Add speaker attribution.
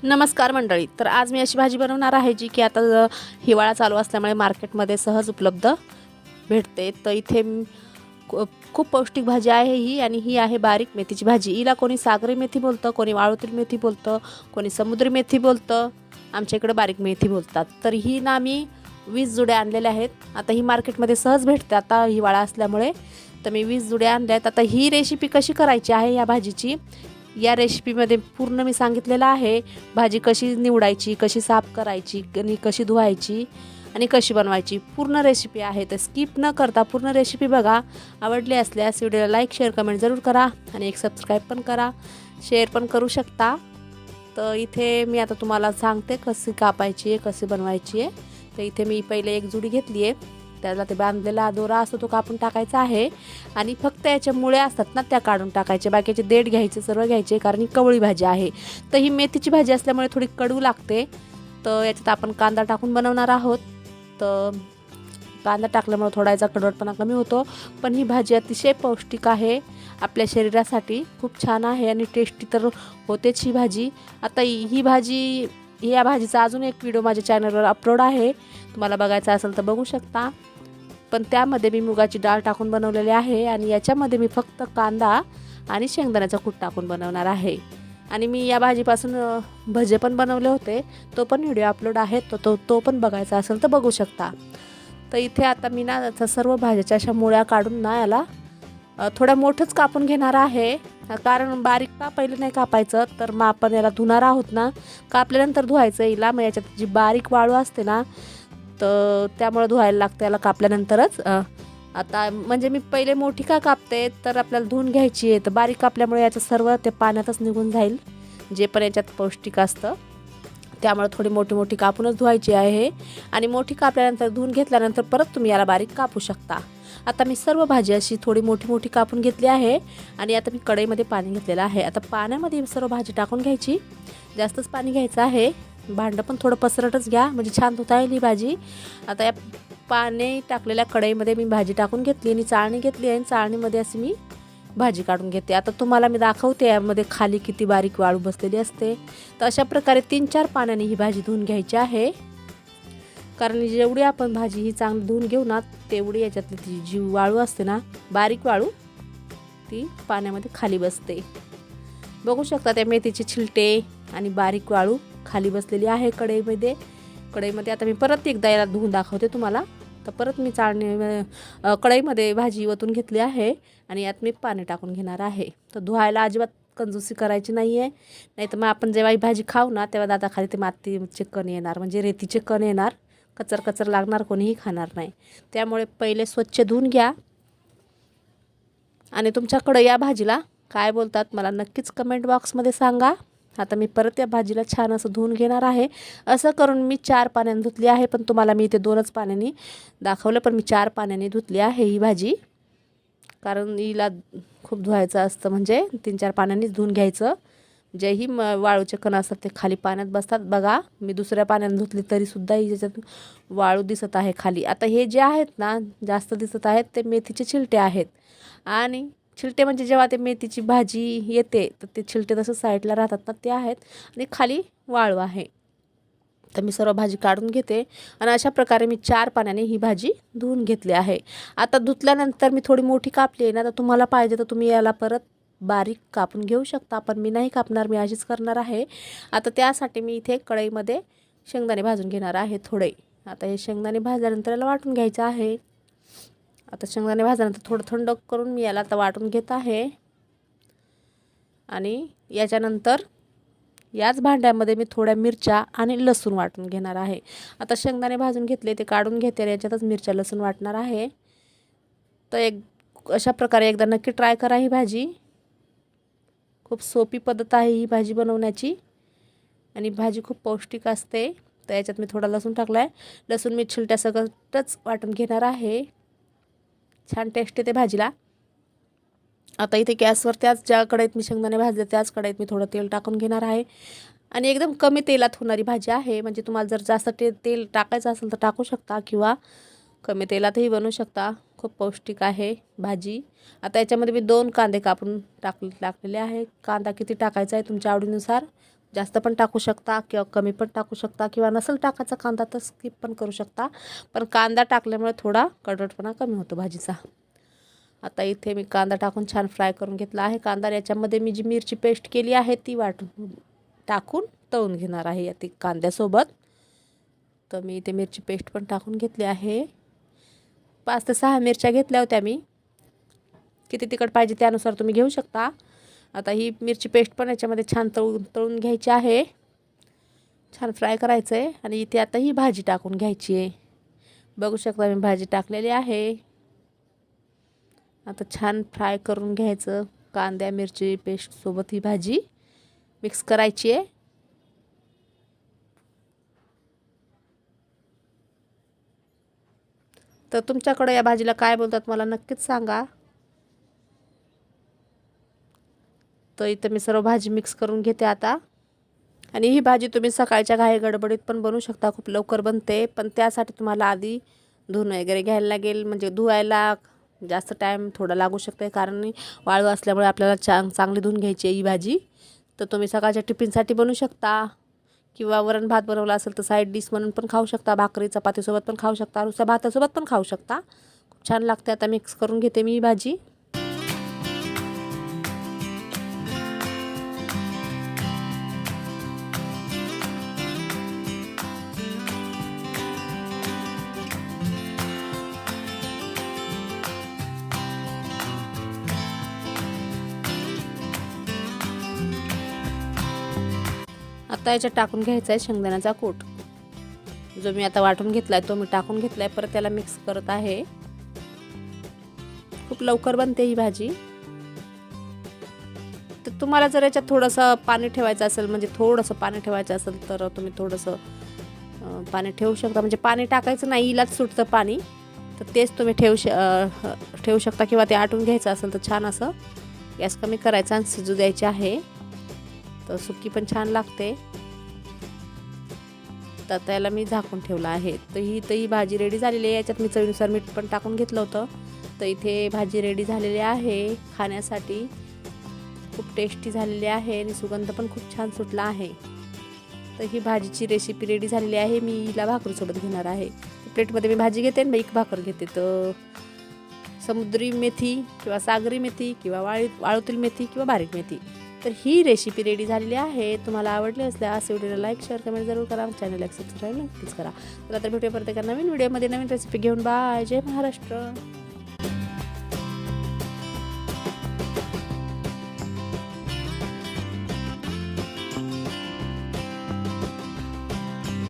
Speaker 1: नमस्कार मंडळी. तर आज मी अशी भाजी बनवणार आहे जी की आता हिवाळा चालू असल्यामुळे मार्केटमध्ये सहज उपलब्ध भेटते. तर इथे खूप पौष्टिक भाजी आहे ही, आणि ही आहे बारीक मेथीची भाजी. हिला कोणी सागरी मेथी बोलतं, कोणी वाळूतील मेथी बोलतं, कोणी समुद्री मेथी बोलतं. आमच्या इकडे बारीक मेथी बोलतात. तर ही ना मी 20 जुड्या आणलेल्या आहेत. आता ही मार्केटमध्ये सहज भेटते आता हिवाळा असल्यामुळे. तर मी 20 जुड्या आणल्या आहेत. आता ही रेसिपी कशी करायची आहे या भाजीची, या रेसिपीमध्ये पूर्ण मी सांगितलेलं आहे. भाजी कशी निवडायची, कशी साफ करायची आणि कशी धुवायची आणि कशी बनवायची, पूर्ण रेसिपी आहे. तर स्किप न करता पूर्ण रेसिपी बघा. आवडली असल्यास व्हिडिओला लाईक, शेअर, कमेंट जरूर करा आणि एक सबस्क्राईब पण करा, शेअर पण करू शकता. तर इथे मी आता तुम्हाला सांगते कशी कापायची आहे, कशी बनवायची आहे. तर इथे मी पहिले एक जुडी घेतली आहे. त्याला ते बांधलेला दोरा असतो तो कापून टाकायचा आहे, आणि फक्त याच्या मुळ्या असतात ना त्या काढून टाकायचे. बाकीचे देठ घ्यायचे, सर्व घ्यायचे, कारण ही कवळी भाजी आहे. तर ही मेथीची भाजी असल्यामुळे थोडी कडू लागते. तर याच्यात आपण कांदा टाकून बनवणार आहोत. तर कांदा टाकल्यामुळे थोडा याचा कडवटपणा कमी होतो. पण ही भाजी अतिशय पौष्टिक आहे, आपल्या शरीरासाठी खूप छान आहे आणि टेस्टी तर होतेच ही भाजी. आता ही भाजी, या भाजीचा अजून एक व्हिडिओ माझ्या चॅनलवर अपलोड आहे, तुम्हाला बघायचा असेल तर बघू शकता. पण त्यामध्ये मी मुगाची डाळ टाकून बनवलेली आहे, आणि याच्यामध्ये मी फक्त कांदा आणि शेंगदाण्याचा कूट टाकून बनवणार आहे. आणि मी या भाजीपासून भजे पण बनवले होते, तो पण व्हिडिओ अपलोड आहे, तो पण बघायचा असेल तर बघू शकता. तर इथे आता मी ना सर्व भाज्याच्या अशा मुळ्या काढून ना याला थोड्या मोठंच कापून घेणार आहे. कारण बारीक का पहिले नाही कापायचं, तर मग आपण याला धुणार आहोत ना, कापल्यानंतर धुवायचं हिला. मग याच्यात जी बारीक वाळू असते ना, तर त्यामुळे धुवायला लागतं याला कापल्यानंतरच. आता म्हणजे मी पहिले मोठी का कापते, तर आपल्याला धुवून घ्यायची आहे. तर बारीक कापल्यामुळे याचं सर्व ते पाण्यातच निघून जाईल, जे पण याच्यात पौष्टिक असतं. त्यामुळे थोडी मोठी मोठी कापूनच धुवायची आहे, आणि मोठी कापल्यानंतर धुवून घेतल्यानंतर परत तुम्ही याला बारीक कापू शकता. आता मी सर्व भाजी अशी थोडी मोठी मोठी कापून घेतली आहे, आणि आता मी कढईमध्ये पाणी घेतलेलं आहे. आता पाण्यामध्ये सर्व भाजी टाकून घ्यायची, जास्तच पाणी घ्यायचं आहे. भांडं पण थोडं पसरटच घ्या, म्हणजे छान धुता येईल ही भाजी. आता या पाणी टाकलेल्या कढईमध्ये मी भाजी टाकून घेतली आणि चाळणी घेतली आहे, आणि चाळणीमध्ये अशी मी भाजी काढून घेते. आता तुम्हाला मी दाखवते यामध्ये खाली किती बारीक वाळू बसलेली असते. तर अशा प्रकारे 3-4 पाण्याने ही भाजी धुवून घ्यायची आहे, कारण जेवढी आपण भाजी ही चांगली धुवून घेऊ ना, तेवढी याच्यातली ती जी वाळू असते ना, बारीक वाळू, ती पाण्यामध्ये खाली बसते. बघू शकता त्या मेथीचे छिलटे आणि बारीक वाळू खाली बसलेली आहे कढईमध्ये. आता मी परत एकदा याला धुवून दाखवते तुम्हाला. तर परत मी कढईमध्ये भाजी ओतून घेतली आहे, आणि यात मी पाणी टाकून घेणार आहे. तर धुवायला अजिबात कंजूसी करायची नाही आहे, नाही तर मग आपण जेव्हा ही भाजी खाऊ ना, तेव्हा दाताखाली ते मातीचे कण येणार, म्हणजे रेतीचे कण येणार, कचर कचर लागणार, कोणीही खाणार नाही. त्यामुळे पहिले स्वच्छ धुवून घ्या. आणि तुमच्याकडं या भाजीला काय बोलतात मला नक्कीच कमेंट बॉक्समध्ये सांगा. आता मी परत या भाजीला छान असं धुवून घेणार आहे. असं करून मी 4 पाण्याने धुतली आहे, पण तुम्हाला मी इथे 2च पाण्याने दाखवलं, पण मी 4 पाण्याने धुतली आहे ही भाजी. कारण हिला खूप धुवायचं असतं, म्हणजे 3-4 पाण्यानेच धुवून घ्यायचं. जेही वाळूचे कण असतात ते खाली पाण्यात बसतात. बघा मी दुसऱ्या पाण्याने धुतली तरीसुद्धा ही ज्याच्यात वाळू दिसत आहे खाली. आता हे जे आहेत ना जास्त दिसत आहेत, ते मेथीचे छिलटे आहेत. आणि छिलटे म्हणजे जेव्हा ते मेथीची भाजी येते, तर ते छिलटे तसं साईडला राहतात ना, ते आहेत, आणि खाली वाळू आहे. तर मी सर्व भाजी काढून घेते, आणि अशा प्रकारे मी 4 पाण्याने ही भाजी धुवून घेतली आहे. आता धुतल्यानंतर मी थोडी मोठी कापली आहे ना, तर तुम्हाला पाहिजे तर तुम्ही याला परत बारीक कापून घेऊ शकता, पण मी नाही कापणार, मी अशीच करणार आहे. आता त्यासाठी मी इथे कढईमध्ये शेंगदाणे भाजून घेणार आहे थोडे. आता हे शेंगदाणे भाजल्यानंतर याला वाटून घ्यायचं आहे. आता शेंगदाणे भाजल्यानंतर थोडं थंड करून मी याला आता वाटून घेत आहे, आणि याच्यानंतर याच भांड्यामध्ये मी थोड्या मिरच्या आणि लसूण वाटून घेणार आहे. आता शेंगदाणे भाजून घेतले, ते काढून घेते, आणि याच्यातच मिरच्या लसूण वाटणार आहे. तर अशा प्रकारे एकदा नक्की ट्राय करा ही भाजी. खूप सोपी पद्धत आहे ही भाजी बनवण्याची, आणि भाजी खूप पौष्टिक असते. तर याच्यात मी थोडा लसूण टाकला आहे. लसूण मी छिलट्या सकटच वाटून घेणार आहे, छान टेस्ट येते भाजीला. आता इथे गॅसवर ज्या कढईत मी शेंगदाणे भाजले त्याच कढईत मी थोडं तेल टाकून घेणार आहे, आणि एकदम कमी तेलात होणारी भाजी आहे. म्हणजे तुम्हाला जर जास्त तेल टाकायचं असेल तर टाकू शकता, किंवा कमी तेलातही बनवू शकता. खूप पौष्टिक आहे भाजी. आता याच्यामध्ये मी 2 कांदे कापून टाकलेले आहे. कांदा किती टाकायचा आहे तुमच्या आवडीनुसार, जास्त पण टाकू शकता किंवा कमी पण टाकू शकता, किंवा नसेल टाकायचा कांदा तर स्किप पण करू शकता, पण कांदा टाकल्यामुळे थोडा कडवटपणा कमी होतो भाजीचा. आता इथे मी कांदा टाकून छान फ्राय करून घेतला आहे कांदा. याच्यामध्ये मी जी मिरची पेस्ट केली आहे ती टाकून तळून घेणार आहे ती कांद्यासोबत. तर मी इथे मिरची पेस्ट पण टाकून घेतली आहे. 5 ते 6 मिरच्या घेतल्या होत्या मी. किती तिखट पाहिजे त्यानुसार तुम्ही घेऊ शकता. आता ही मिरची पेस्ट पण याच्यामध्ये छान तळून घ्यायची आहे, छान फ्राय करायचं आहे. आणि इथे आता ही भाजी टाकून घ्यायची आहे. बघू शकता मी भाजी टाकलेली आहे. आता छान फ्राय करून घ्यायचं. कांद्या मिरची पेस्टसोबत ही भाजी मिक्स करायची आहे. तर तुमच्याकडे या भाजीला काय बोलतात मला नक्कीच सांगा. तर इथं मी सर्व भाजी मिक्स करून घेते आता. आणि ही भाजी तुम्ही सकाळच्या घाई गडबडीत पण बनवू शकता, खूप लवकर बनते. पण त्यासाठी तुम्हाला आधी धुणं वगैरे घ्यायला लागेल, म्हणजे धुवायला जास्त टाईम थोडा लागू शकते, कारण वाळू असल्यामुळे आपल्याला चांगली धुवून घ्यायची आहे ही भाजी. तर तुम्ही सकाळच्या टिफिनसाठी बनवू शकता, किंवा वरण भात बनवला असेल तर साईड डिश म्हणून पण खाऊ शकता, भाकरी चपातीसोबत पण खाऊ शकता, नुसत्या भातासोबत पण खाऊ शकता. खूप छान लागते. आता मिक्स करून घेते मी ही भाजी. आता याच्यात टाकून घ्यायचा आहे शेंगदाण्याचा कूट, जो मी आता वाटून घेतला आहे तो मी टाकून घेतला आहे. परत त्याला मिक्स करत आहे. खूप लवकर बनते ही भाजी. तर तुम्हाला जर याच्यात थोडंसं पाणी ठेवायचं असेल, म्हणजे थोडंसं पाणी ठेवायचं असेल तर तुम्ही थोडंसं पाणी ठेवू शकता. म्हणजे पाणी टाकायचं नाही, इलाच सुटतं पाणी, तर तेच तुम्ही ठेवू शकता. किंवा ते आटून घ्यायचं असेल तर छान असं गॅस कमी करायचा आणि शिजू द्यायचे आहे. तर सुकी पण छान लागते. तर त्याला मी झाकून ठेवलं आहे. तर ही भाजी रेडी झालेली आहे. याच्यात मी चवीनुसार मीठ पण टाकून घेतलं होतं. तर इथे भाजी रेडी झालेली आहे खाण्यासाठी. खूप टेस्टी झालेली आहे आणि सुगंध पण खूप छान सुटला आहे. तर ही भाजीची रेसिपी रेडी झालेली आहे. मी हिला भाकरीसोबत घेणार आहे. प्लेटमध्ये मी भाजी घेते आणि एक भाकर घेते. तर समुद्री मेथी किंवा सागरी मेथी किंवा वाळूतील मेथी किंवा बारीक मेथी. तर ही रेसिपी रेडी झालेली आहे. तुम्हाला आवडली असल्यास व्हिडिओला लाईक शेअर कमेंट जरूर करा. चॅनलला सबस्क्राईब नक्कीच करा. तर आता भेटूया परत एका नवीन व्हिडिओमध्ये नवीन रेसिपी घेऊन. बाय. जय महाराष्ट्र.